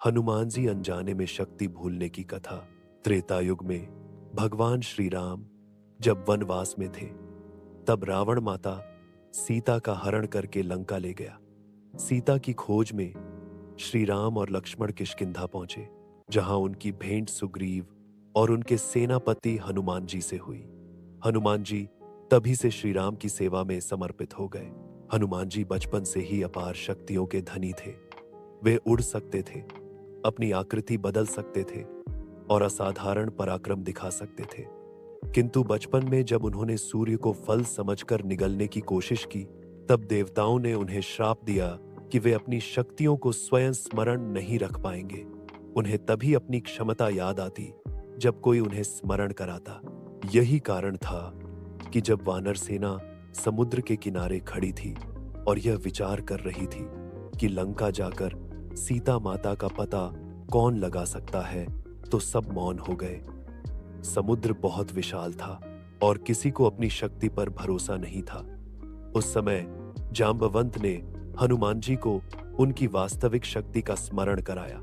हनुमान जी अनजाने में शक्ति भूलने की कथा। त्रेता युग में भगवान श्री राम जब वनवास में थे, तब रावण माता सीता का हरण करके लंका ले गया। सीता की खोज में श्री राम और लक्ष्मण किष्किंधा पहुंचे, जहां उनकी भेंट सुग्रीव और उनके सेनापति हनुमान जी से हुई। हनुमान जी तभी से श्री राम की सेवा में समर्पित हो गए। हनुमान जी बचपन से ही अपार शक्तियों के धनी थे। वे उड़ सकते थे, अपनी आकृति बदल सकते थे और असाधारण पराक्रम दिखा सकते थे। किंतु बचपन में जब उन्होंने सूर्य को फल समझकर निगलने की कोशिश की, तब देवताओं ने उन्हें श्राप दिया कि वे अपनी शक्तियों को स्वयं स्मरण नहीं रख पाएंगे। उन्हें तभी अपनी क्षमता याद आती जब कोई उन्हें स्मरण कराता। यही कारण था कि जब वानर सेना समुद्र के किनारे खड़ी थी और यह विचार कर रही थी कि लंका जाकर सीता माता का पता कौन लगा सकता है, तो सब मौन हो गए। समुद्र बहुत विशाल था और किसी को अपनी शक्ति पर भरोसा नहीं था। उस समय जांबवंत ने हनुमान जी को उनकी वास्तविक शक्ति का स्मरण कराया।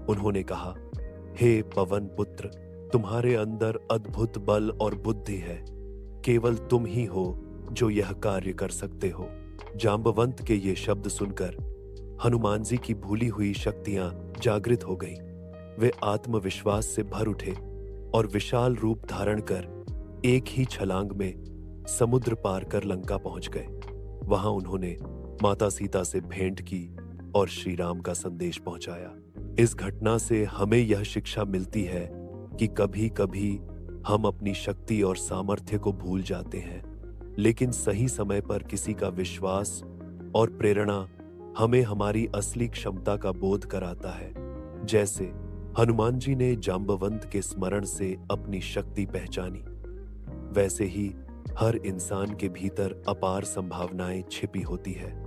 उन्होंने कहा, हे पवन पुत्र, तुम्हारे अंदर अद्भुत बल और बुद्धि है। केवल तुम ही हो जो यह कार्य कर सकते हो। जांबवंत के ये शब्द सुनकर हनुमान जी की भूली हुई शक्तियां जागृत हो गईं। वे आत्मविश्वास से भर उठे और विशाल रूप धारण कर एक ही छलांग में समुद्र पार कर लंका पहुंच गए। वहां उन्होंने माता सीता से भेंट की और श्री राम का संदेश पहुंचाया। इस घटना से हमें यह शिक्षा मिलती है कि कभी कभी हम अपनी शक्ति और सामर्थ्य को भूल जाते हैं, लेकिन सही समय पर किसी का विश्वास और प्रेरणा हमें हमारी असली क्षमता का बोध कराता है। जैसे हनुमान जी ने जांबवंत के स्मरण से अपनी शक्ति पहचानी, वैसे ही हर इंसान के भीतर अपार संभावनाएं छिपी होती है।